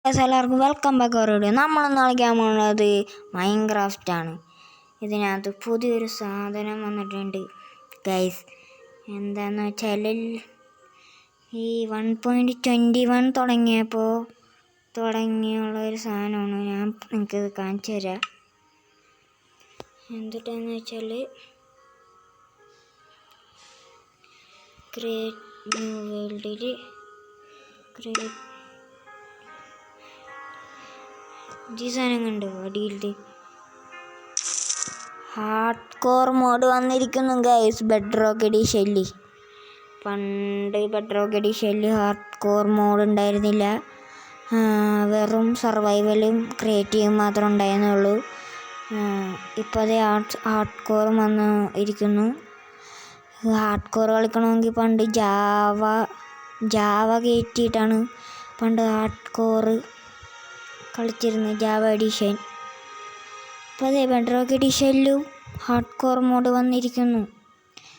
എല്ലാവർക്കും welcome back അവരോട് നമ്മളിന്ന് കളിക്കാൻ പോകുന്നത് മൈൻക്രാഫ്റ്റ് ആണ്. ഇതിനകത്ത് പുതിയൊരു സാധനം വന്നിട്ടുണ്ട് ഗൈസ്. എന്താണെന്ന് വെച്ചാൽ ഈ 1.21 തുടങ്ങിയുള്ള ഒരു സാധനമാണ്. ഞാൻ നിങ്ങൾക്കിത് കാണിച്ചു തരാം. എന്തിട്ടാന്ന് വെച്ചാൽ ക്രിയേറ്റ് ന്യൂ വേൾഡിൽ ഈ സാധനം കണ്ടോ അടിയിൽ ഹാർഡ് കോർ മോഡ് വന്നിരിക്കുന്നു ഗൈസ്. ബെഡ്റോക്ക് എഡിഷനിൽ പണ്ട് ബെഡ്റോക്ക് എഡിഷനിൽ ഹാർഡ് കോർ മോഡ് ഉണ്ടായിരുന്നില്ല. വെറും സർവൈവലും ക്രിയേറ്റീവും മാത്രം ഉണ്ടായിരുന്നുള്ളൂ. ഇപ്പോൾ അത് ഹാർഡ് കോറും വന്ന് ഇരിക്കുന്നു. ഹാർഡ് കോർ കളിക്കണമെങ്കിൽ പണ്ട് ജാവ കയറ്റിയിട്ടാണ് പണ്ട് ഹാർഡ് കോറ് കളിച്ചിരുന്നത്, ജാവ എഡിഷൻ. അപ്പോൾ അതെ ബെഡ്റോക്ക് എഡിഷനിലും ഹാർഡ് കോർ മോഡ് വന്നിരിക്കുന്നു.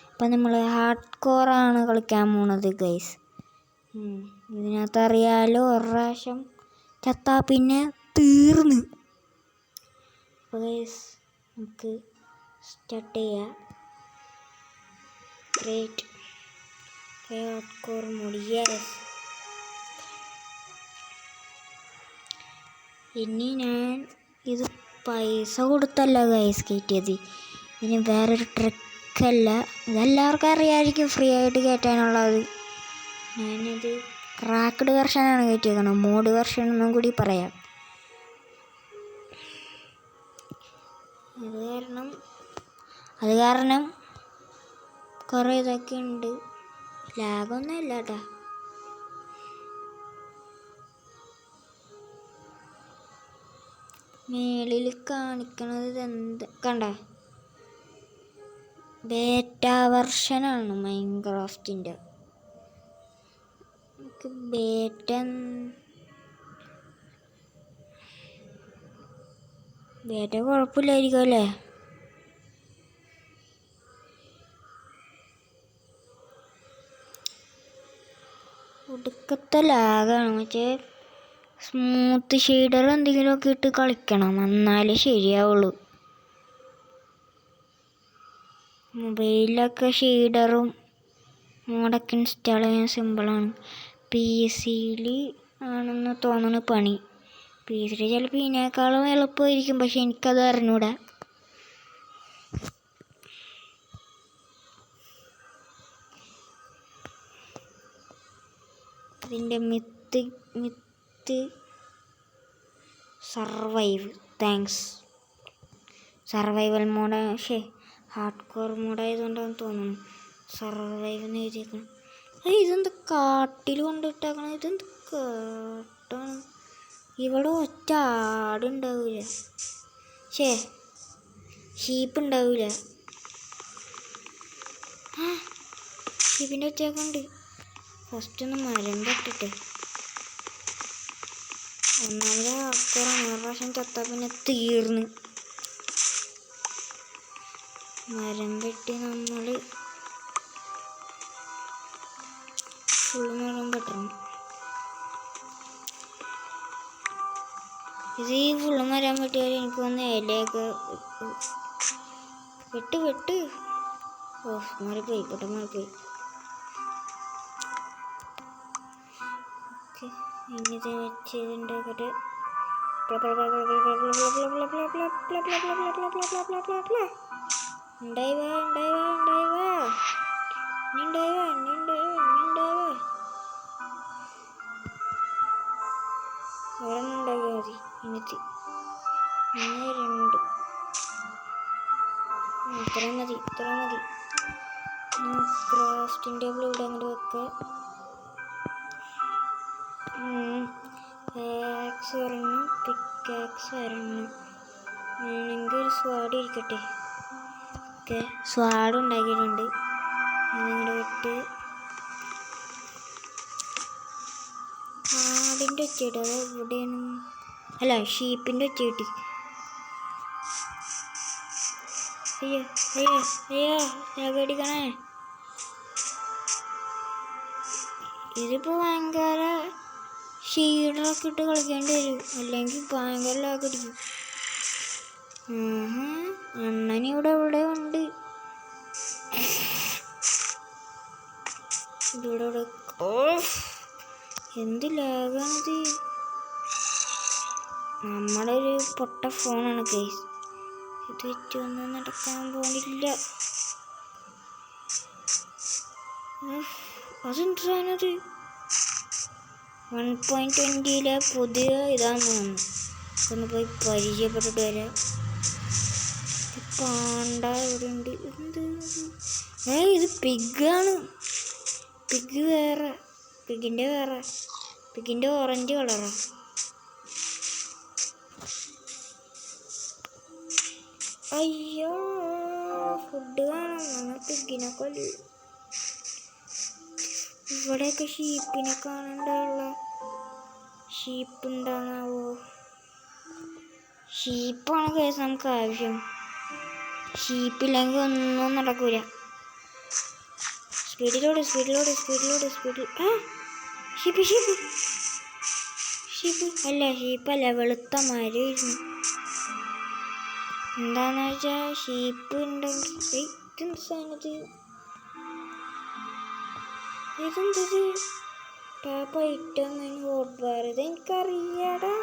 അപ്പം നമ്മൾ ഹാർഡ് കോറാണ് കളിക്കാൻ പോണത് ഗൈസ്. ഇതിനകത്ത് അറിയാലോ, ഒരു പ്രാവശ്യം ചത്താ പിന്നെ തീർന്ന്. അപ്പോൾ ഗൈസ് നമുക്ക് സ്റ്റാർട്ട് ചെയ്യാം. Create hard core mode. Yes. ഇനി ഞാൻ ഇത് പൈസ കൊടുത്തല്ല ഗൈസ് കയറ്റിയത്. ഇനി വേറൊരു ട്രിക്കല്ല, ഇതെല്ലാവർക്കും അറിയാമായിരിക്കും ഫ്രീ ആയിട്ട് കയറ്റാനുള്ളത്. ഞാനിത് ക്രാക്ക്ഡ് വെർഷനാണ് കയറ്റിയേക്കണം. മോഡ് വെർഷൻ ഒന്നും കൂടി പറയാം. അത് കാരണം കുറേ ഇതൊക്കെ ഉണ്ട്. ലാഗൊന്നും ഇല്ല കേട്ടോ. മേളിൽ കാണിക്കണത് എന്ത് കണ്ട, ബേറ്റ വെർഷനാണ് മൈൻക്രാഫ്റ്റിൻ്റെ. ബേറ്റ കുഴപ്പമില്ലായിരിക്കും അല്ലേ? ഒടുക്കത്തെ ലാഗാണ്. മറ്റേ സ്മൂത്ത് ഷെയ്ഡർ എന്തെങ്കിലുമൊക്കെ ഇട്ട് കളിക്കണം, എന്നാലേ ശരിയാവുള്ളൂ. മൊബൈലിലൊക്കെ ഷെയ്ഡറും മോഡൊക്കെ ഇൻസ്റ്റാൾ ചെയ്യാൻ സിമ്പിളാണ്. PC-യിൽ ആണെന്ന് തോന്നുന്നു പണി. PC-യിൽ ചിലപ്പോൾ ഇതിനേക്കാളും എളുപ്പമായിരിക്കും, പക്ഷെ എനിക്കത് അറിഞ്ഞൂടാ. ഇതിൻ്റെ myth survive. Thanks. Survival mode hard core മോഡായതുകൊണ്ടാണെന്ന് തോന്നുന്നു സർവൈവ് എന്ന് എഴുതിയേക്കണം. ഇതെന്ത് കാട്ടിൽ കൊണ്ടിട്ടേക്കണം? ഇതെന്ത് കാട്ടാണ്? ഇവിടെ ഒറ്റ ആടുണ്ടാവില്ല, ഷീപ്പ് ഉണ്ടാവില്ല. ഷീപ്പിൻ്റെ ഒറ്റയൊക്കെ ഉണ്ട്. ഫസ്റ്റ് ഒന്ന് മരം വെട്ടിട്ട്. ഒന്നാമത് ആൾക്കാരാണ്, ഒരു പ്രാവശ്യം ചത്താൽ പിന്നെ തീർന്ന്. മരം വെട്ടി നമ്മൾ ഫുൾ മരം വെട്ടണം. ഇത് ഈ ഫുള്ള് മരം വെട്ടിയാൽ എനിക്ക് വന്ന് ഇലയൊക്കെ വെട്ട്. മാറിപ്പോയി, പെട്ടെന്ന് മാറിപ്പോയി. ഇനി ഇത് വെച്ച് ഉണ്ടാക്കട്ടെ. ഉണ്ടായി വാ. ഒരെണ്ണം ഉണ്ടാക്കിയാൽ മതി. ഇനി 2. ഇത്ര മതി. ക്രാഫ്റ്റിംഗ് ടേബിൾ ഇവിടെ അങ്ങോട്ട് വെക്കുക. ആക്സ് ഒരെണ്ണം, പിക്കാക്സ് ഒരെണ്ണം. വേണമെങ്കിൽ ഒരു സ്വാഡ് ഇരിക്കട്ടെ. ഓക്കെ, സ്വാഡ് ഉണ്ടാക്കിയിട്ടുണ്ട്. അതിങ്ങോട്ട് വിട്ട് ആടിൻ്റെ ഒച്ചയിട്ട്. അത് എവിടെയാണ്? അല്ല, ഷീപ്പിൻ്റെ ഒച്ച കിട്ടി. അയ്യോ ഞാൻ പേടിക്കണേ. ഇതിപ്പോൾ ഭയങ്കര ഷീഡറൊക്കെ ഇട്ട് കളിക്കേണ്ടി വരും, അല്ലെങ്കിൽ ഭയങ്കര ലാഗ് അടിക്കും. അണ്ണൻ ഇവിടെ ഉണ്ട്. ഇവിടെ എന്ത് ലാഗാണിത്. നമ്മുടെ ഒരു പൊട്ട ഫോണാണ് ഗൈസ്, ഇത് വെച്ചൊന്നും നടക്കാൻ പോണില്ല. അതെന്താണത്? 1.20 പുതിയ ഇതാന്ന് തോന്നുന്നു. ഒന്ന് പോയി പരിചയപ്പെട്ടിട്ട് വരാം. പാണ്ട ഇവിടെ ഉണ്ട്. എന്ത് ഇത് പിഗാണ്. പിഗ് വേറെ, പിഗിൻ്റെ ഓറഞ്ച് കളറാ. അയ്യോ ഫുഡ് വേണം. ഞങ്ങൾ പിഗിനെ കൊല്ലു. ഇവിടെയൊക്കെ ഷീപ്പിനെ കാണണ്ടാവുള്ള. ഷീപ്പ് ഉണ്ടാകാവോ? ഷീപ്പാണ് കേസ് നമുക്ക് ആവശ്യം. ഷീപ്പില്ലെങ്കിൽ ഒന്നും നടക്കൂല. സ്പീഡിലോട്. ഷീപ്പ് അല്ല, ഷീപ്പല്ല, വെളുത്ത മരമായിരുന്നു. എന്താന്ന് വെച്ചാൽ ഷീപ്പ് ഉണ്ടെങ്കിൽ ഇതെന്ത് സാധനത്? ഇതെന്തത്? Tap item hot bar. ഇത് എനിക്കറിയാടാ.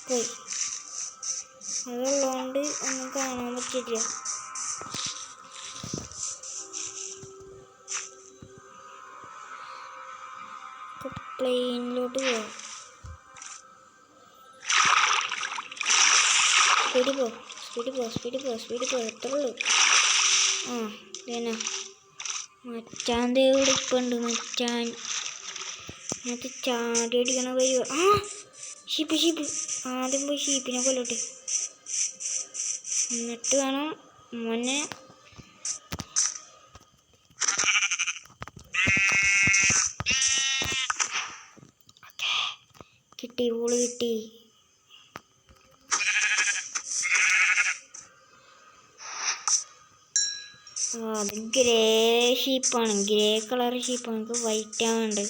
പോയി. അതുള്ളതുകൊണ്ട് ഒന്നും കാണാൻ പറ്റില്ല. പ്ലെയിനിലോട്ട് പോവാം. സ്പീഡ് പോ. എത്ര ഉള്ളു? ഇതന്നെ മച്ചാൻ ദേവിടെ ഇപ്പം ഉണ്ട്. മച്ചാൻ അത് ചാടി അടിക്കണ വരുവോ? ഷീപ്പ്. ആദ്യം പോയി ഷീപ്പിനെ കൊല്ലട്ടെ, എന്നിട്ട് വേണം മോനെ. കിട്ടി, വൂള് കിട്ടി. അത് ഗ്രേ ഷീപ്പാണ്, ഗ്രേ കളർ ഷീപ്പാണ്. നമുക്ക് വൈറ്റ് ആവുന്നുണ്ട്.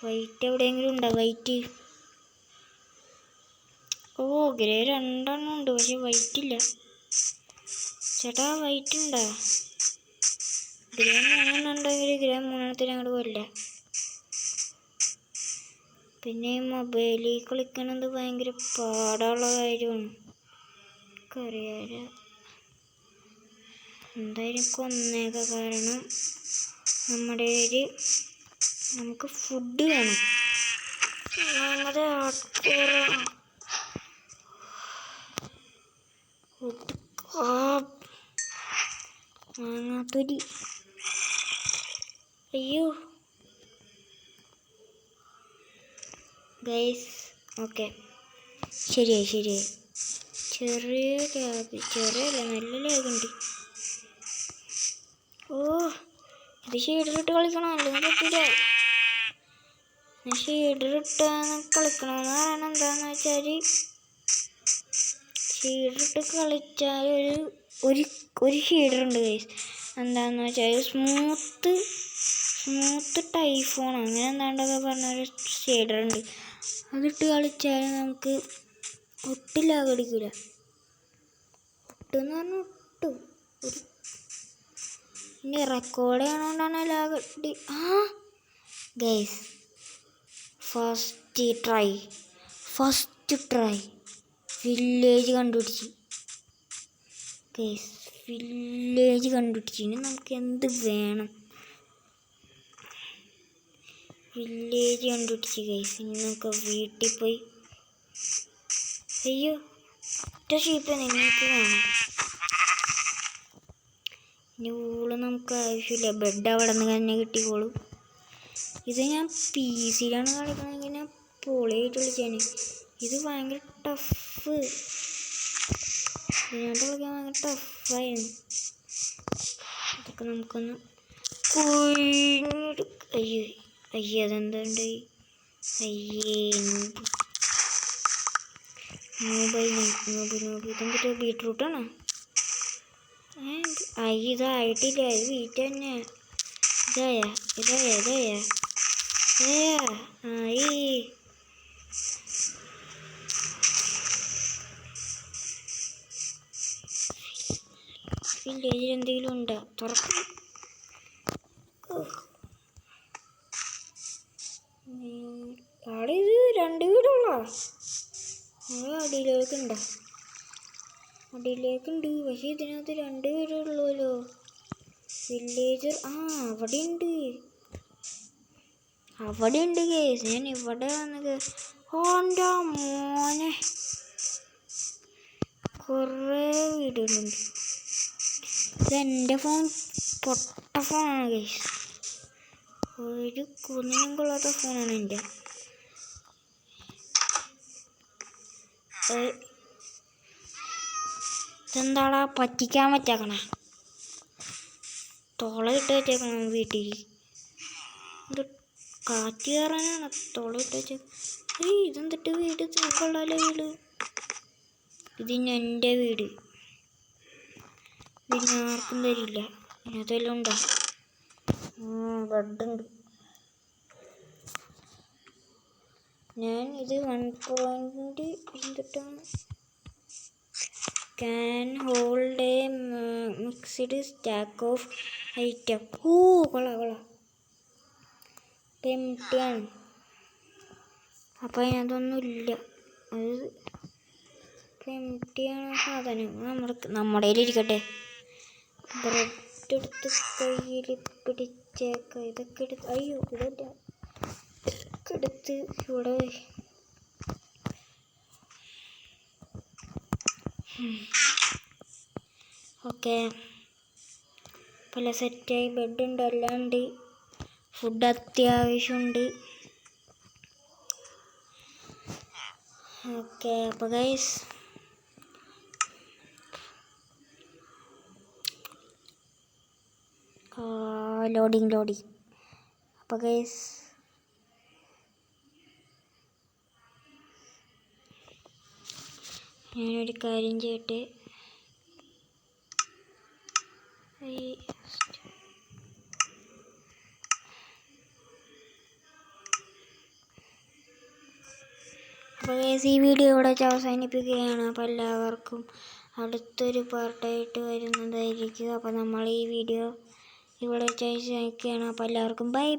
വൈറ്റ് എവിടെയെങ്കിലും ഉണ്ടോ? വൈറ്റ് ഗ്രേ 2 എണ്ണം ഉണ്ട്, പക്ഷെ വൈറ്റ് ഇല്ല. ചേട്ടാ വൈറ്റ് ഉണ്ടോ? ഗ്രേ 3 എണ്ണം ഉണ്ടെങ്കിൽ ഗ്രേ 3 എണ്ണത്തിന് അങ്ങോട്ട് പോരില്ല. പിന്നെ മൊബൈലിൽ കളിക്കണത് ഭയങ്കര പാടുള്ള കാര്യമാണ്, എനിക്കറിയാല. എന്തായാലും കൊന്നേക്ക, കാരണം നമുക്ക് ഫുഡ് വേണം. ഒന്നാമത് മാങ്ങാത്തൊരി. അയ്യോ ഗൈസ്, ഓക്കെ ശരിയായി. ചെറിയല്ല, നല്ല ലാഗുണ്ട്. ഇത് ഷീഡറിട്ട് കളിക്കണം, അല്ലെങ്കിൽ പറ്റില്ല. ഷീഡറിട്ടാണ് കളിക്കണമെന്ന് പറയണത്. എന്താണെന്ന് വെച്ചാൽ ഷീഡറിട്ട് കളിച്ചാൽ ഒരു ഷീഡറുണ്ട് ഗൈസ്. എന്താണെന്ന് വെച്ചാൽ സ്മൂത്ത് ടൈഫോൺ അങ്ങനെ എന്താണ്ടൊക്കെ പറഞ്ഞൊരു ഷീഡറുണ്ട്. അതിട്ട് കളിച്ചാൽ നമുക്ക് ഒട്ടും ലാഗ് അടിക്കില്ല. ഒട്ടെന്ന് പറഞ്ഞാൽ ഒട്ടും. ഇനി റെക്കോർഡ് ചെയ്യണോണ്ടാണ് ലാഗ് അടി. ഗൈസ് ഫസ്റ്റ് ട്രൈ വില്ലേജ് കണ്ടുപിടിച്ച്. ഗൈസ് വില്ലേജ് കണ്ടുപിടിച്ച്. ഇനി നമുക്ക് എന്ത് വേണം? വില്ലേജ് കണ്ടുപിടിച്ച് ഗൈസ്. ഇനി നമുക്ക് വീട്ടിൽ പോയി. അയ്യോ ഒറ്റ ഷീപ്പ് നിങ്ങൾക്ക് വേണം. ഇനി വൂള് നമുക്ക് ആവശ്യമില്ല, ബെഡ് അവിടെ നിന്ന് തന്നെ കിട്ടിക്കോളും. ഇത് ഞാൻ PC-യിലാണ് കളിക്കണമെങ്കിൽ ഞാൻ പൊളിയായിട്ട് കളിച്ചാണ്. ഇത് ഭയങ്കര ടഫ്, ഇതിനകത്ത് കളിക്കാൻ ഭയങ്കര ടഫായിരുന്നു. അതൊക്കെ നമുക്കൊന്ന് കുഴിഞ്ഞെടുക്ക. അയ്യോ അതെന്തുണ്ട്? ഇതെന്തിട്ട് ബീട്രൂട്ടാണോ? ഇതായിട്ടില്ല, ഇത് വീറ്റ് തന്നെ. ഇതായ വില്ലേജിൽ എന്തെങ്കിലും ഉണ്ടോ? തുറക്കും. അവിടെ ഇത് 2 വീടുള്ള അടിയിലേക്കുണ്ടോ? അടിയിലേക്കുണ്ട്. പക്ഷെ ഇതിനകത്ത് 2 വീടുള്ളൂല്ലോ. വില്ലേജർ അവിടെ ഉണ്ട് കേസ്. ഞാൻ ഇവിടെ വന്നത് ഓൻ്റെ മോനെ കുറേ വീടുകളുണ്ട്. ഇതെൻ്റെ ഫോൺ പൊട്ട ഫോണാണ് കേസ്. ഒരു കുന്നിനും കൊള്ളാത്ത ഫോണാണ് എൻ്റെ. ഇതെന്താടാ പറ്റിക്കാൻ പറ്റാക്കണ? തുളയിട്ട് വെച്ചേക്കണം വീട്ടിൽ. ഇത് കാറ്റ് കയറാനാണ് തുളയിട്ട് വെച്ചേക്ക. ഇതെന്തിട്ട് വീട് കൊള്ളാലോ വീട്. ഇതിന് എൻ്റെ വീട്. ഇതിന് ആർക്കും തരില്ല. ഇതിനകത്തെല്ലാം ഉണ്ടോ? ബെഡുണ്ട്. ഞാൻ ഇത് 1 എന്തിട്ടാണ് can hold a mixed stack of item. കൊള്ളാം. എംപ്റ്റിയാണ്. അപ്പം അതിനകത്തൊന്നുമില്ല. അത് എംപ്റ്റിയാണ് സാധനം. നമ്മുടെ കയ്യിലിരിക്കട്ടെ. ബ്രെഡ് എടുത്ത് കയ്യിൽ പിടിച്ചേക്കാം. ഇതൊക്കെ എടുത്ത് ഇതല്ല. ഇതൊക്കെ എടുത്ത് ഇവിടെ ഓക്കെ. പല സെറ്റായി. ബെഡുണ്ട്, എല്ലാം ഉണ്ട്. ഫുഡ് അത്യാവശ്യമുണ്ട്. ഓക്കെ. അപ്പോൾ ഗൈസ് ലോഡിങ്. അപ്പോൾ ഗൈസ് ഞാനൊരു കാര്യം ചെയ്യട്ടെ. അപ്പോൾ ഗൈസ് ഈ വീഡിയോ ഇവിടെ വെച്ച് അവസാനിപ്പിക്കുകയാണ്. അപ്പോൾ എല്ലാവർക്കും അടുത്തൊരു പാർട്ടായിട്ട് വരുന്നതായിരിക്കും. അപ്പോൾ നമ്മൾ ഈ വീഡിയോ ഇവിടെ വെച്ച് അവസാനിക്കുകയാണ്. അപ്പോൾ എല്ലാവർക്കും ബൈ.